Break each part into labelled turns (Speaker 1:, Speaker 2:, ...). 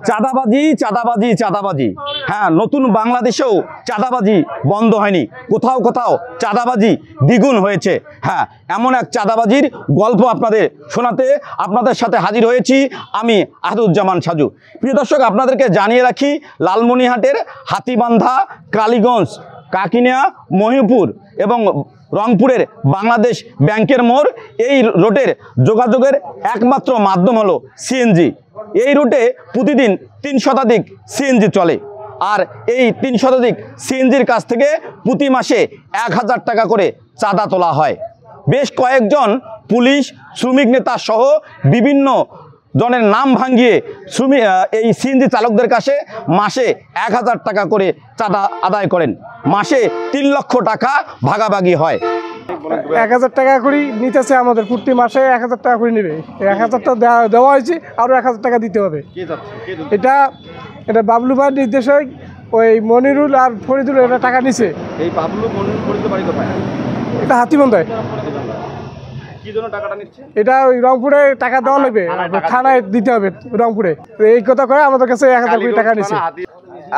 Speaker 1: চাঁদাবাজি চাঁদাবাজি চাঁদাবাজি, হ্যাঁ, নতুন বাংলাদেশেও চাঁদাবাজি বন্ধ হয়নি, কোথাও কোথাও চাঁদাবাজি দ্বিগুণ হয়েছে। হ্যাঁ, এমন এক চাঁদাবাজির গল্প আপনাদের শোনাতে আপনাদের সাথে হাজির হয়েছি আমি আহাদুজ্জামান সাজু। প্রিয় দর্শক, আপনাদেরকে জানিয়ে রাখি, লালমনিরহাটের হাতীবান্ধা, কালীগঞ্জ, কাকিনিয়া, মহিপুর এবং রংপুরের বাংলাদেশ ব্যাংকের মোড়, এই রোডের যোগাযোগের একমাত্র মাধ্যম হলো সিএনজি। এই রুটে প্রতিদিন 3 শতাধিক সিএনজি চলে, আর এই 3 শতাধিক সিএনজির কাছ থেকে প্রতি মাসে 1000 টাকা করে চাঁদা তোলা হয়। বেশ কয়েকজন পুলিশ, শ্রমিক নেতা সহ বিভিন্ন জনের নাম ভাঙিয়ে এই সিএনজি চালকদের কাছে মাসে 1000 টাকা করে চাঁদা আদায় করেন। মাসে 3 লক্ষ টাকা ভাগাভাগি হয়।
Speaker 2: 1000 টাকা করে নিতেছে আমাদের, প্রতি মাসে 1000 টাকা করে নেবে। 1000 টাকা দেওয়া হয়েছে, আরও 1000 টাকা দিতে হবে। এটা বাবলু ভাইয়ের নির্দেশে ওই মনিরুল আর ফরিদুল এটা টাকা নিছে।
Speaker 1: এই বাবলু মনিরুল ফরিদুল বাড়ি কোথায়?
Speaker 2: এটা হাতিবান্ধায়।
Speaker 1: কি জন্য টাকাটা নিচ্ছে?
Speaker 2: এটা ওই রংপুরে টাকা দেওয়া লাগবে, থানায় দিতে হবে রংপুরে। এই কথা করে আমাদের কাছে 1000 কোটি টাকা নিছে।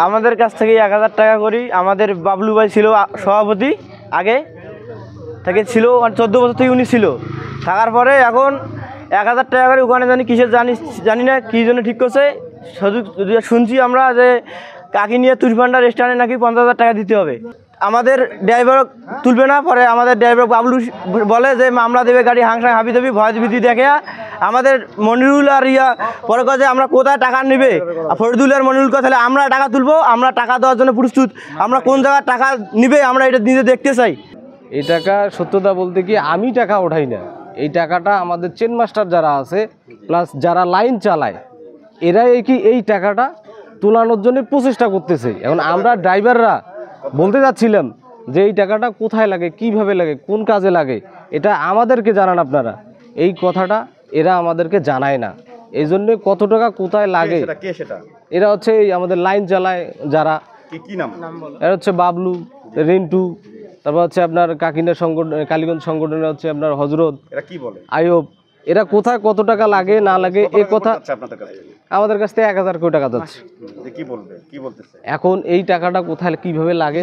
Speaker 3: আমাদের কাছ থেকে 1000 টাকা করি। আমাদের বাবলু ভাই ছিল সভাপতি, আগে থেকে ছিল, 14 বছর থেকে উনি ছিল। থাকার পরে এখন 1000 টাকা করে ওখানে কিসের জানি না কী জন্য ঠিক করছে। শুধু শুনছি আমরা যে কাকিনিয়া তুরপান্ডা রেস্টুরেন্টে নাকি 50,000 টাকা দিতে হবে। আমাদের ড্রাইভার তুলবে না, পরে আমাদের ড্রাইভার বাবলু বলে যে মামলা দেবে, গাড়ি হাংসাং হাবি দেবি, ভয় ভীতি দেখে আমাদের মনিরুল আর পরে কাজে আমরা কোথায় টাকা নেবে, ফরিদুল আর মনিরুল তাহলে আমরা টাকা তুলবো, আমরা টাকা দেওয়ার জন্য প্রস্তুত, আমরা কোন জায়গায় টাকা নিবে আমরা এটা নিজে দেখতে চাই।
Speaker 4: এই টাকা সত্যতা বলতে কি আমি টাকা ওঠাই না, এই টাকাটা আমাদের চেন মাস্টার যারা আছে প্লাস যারা লাইন চালায় এরা এই টাকাটা তোলানোর জন্য প্রচেষ্টা করতেছে। এখন আমরা ড্রাইভাররা বলতে যাচ্ছিলাম যে এই টাকাটা কোথায় লাগে, কিভাবে লাগে, কোন কাজে লাগে, এটা আমাদেরকে জানান আপনারা। এই কথাটা এরা আমাদেরকে জানায় না, এই জন্য কত টাকা কোথায় লাগে। এরা হচ্ছে এই আমাদের লাইন চালায় যারা,
Speaker 1: কি নাম?
Speaker 4: এরা হচ্ছে বাবলু, রিন্টু, তারপর হচ্ছে আপনার কাকিনা সংগঠন, কালীগঞ্জ সংগঠনে হচ্ছে আপনার হজরত, আয়ুব। এরা কোথায় কত টাকা লাগে না লাগে এই কথা আমাদের কাছ থেকে 1000 কোটি টাকা যাচ্ছে। এখন এই টাকাটা কোথায় কিভাবে লাগে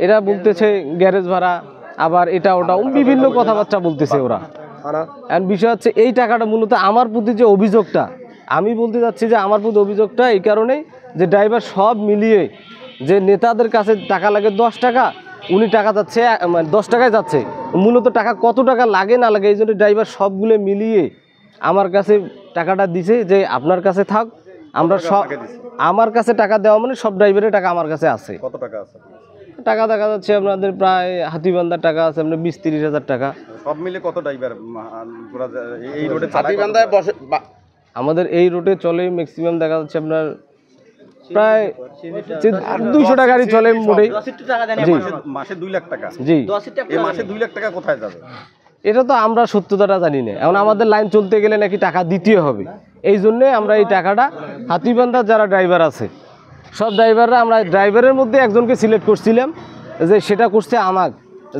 Speaker 4: এরা বলতেছে, গ্যারেজ ভাড়া, আবার এটা ওটা বিভিন্ন কথাবার্তা বলতেছে ওরা। এখন বিষয় হচ্ছে এই টাকাটা মূলত আমার প্রতি যে অভিযোগটা, আমি বলতে চাচ্ছি যে আমার প্রতি অভিযোগটা এই কারণেই যে ড্রাইভার সব মিলিয়ে যে নেতাদের কাছে টাকা লাগে 10 টাকা, উনি টাকা যাচ্ছে 10 টাকায় যাচ্ছে, মূলত টাকা কত টাকা লাগে না লাগে এই জন্য ড্রাইভার সবগুলো মিলিয়ে আমার কাছে টাকাটা দিছে যে আপনার কাছে থাক। আমরা সব আমার কাছে টাকা দেওয়া মানে সব ড্রাইভারের টাকা আমার কাছে আছে।
Speaker 1: কত টাকা আছে?
Speaker 4: টাকা দেখা যাচ্ছে আপনাদের প্রায় হাতিবান্ধার টাকা আছে আপনার 20-30 হাজার টাকা।
Speaker 1: সব মিলে কত ড্রাইভার এই রোডে
Speaker 4: হাতিবান্ধায় বসে? আমাদের এই রোডে চলে ম্যাক্সিমাম দেখা যাচ্ছে আপনার প্রায় 200 টাকা গাড়ি চলে মোটেই।
Speaker 1: মাসে 2 লাখ টাকা?
Speaker 4: জি।
Speaker 1: এই মাসে 2 লাখ টাকা কোথায় যাবে?
Speaker 4: এটা তো আমরা সত্যতাটা জানি না। এখন আমাদের লাইন চলতে গেলে নাকি টাকা দিতে হবে, এই জন্যে আমরা এই টাকাটা হাতিবান্ধার যারা ড্রাইভার আছে সব ড্রাইভাররা, আমরা ড্রাইভারের মধ্যে একজনকে সিলেক্ট করছিলাম যে সেটা করছে আমার,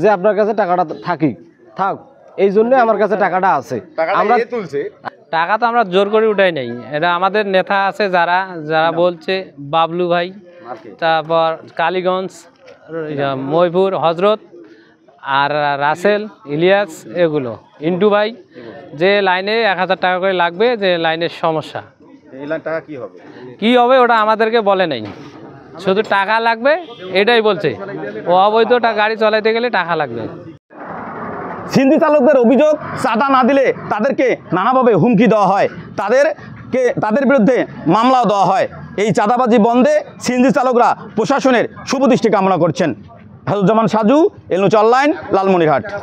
Speaker 4: যে আপনার কাছে টাকাটা থাক, এই জন্যে আমার কাছে টাকাটা আছে। আমরা তুলছে
Speaker 5: টাকা তো আমরা জোর করে উঠাই নাই, এটা আমাদের নেতা আছে যারা বলছে, বাবলু ভাই, তারপর কালীগঞ্জ, মহিপুর, হজরত আর রাসেল, ইলিয়াস, এগুলো ইন্টু ভাই, যে লাইনে 1000 টাকা করে লাগবে, যে লাইনের সমস্যা কি হবে ওটা আমাদেরকে বলে নাই, শুধু টাকা লাগবে এটাই বলছে। ও অবৈধ গাড়ি চালাইতে গেলে টাকা লাগবে।
Speaker 1: সিএনজি চালকদের অভিযোগ, চাঁদা না দিলে তাদেরকে নানাভাবে হুমকি দেওয়া হয়, তাদের বিরুদ্ধে মামলাও দেওয়া হয়। এই চাঁদাবাজি বন্ধে সিএনজি চালকরা প্রশাসনের শুভদৃষ্টি কামনা করছেন। আহাদুজ্জামান সাজু, এল নিউজ অনলাইন, লালমনিরহাট।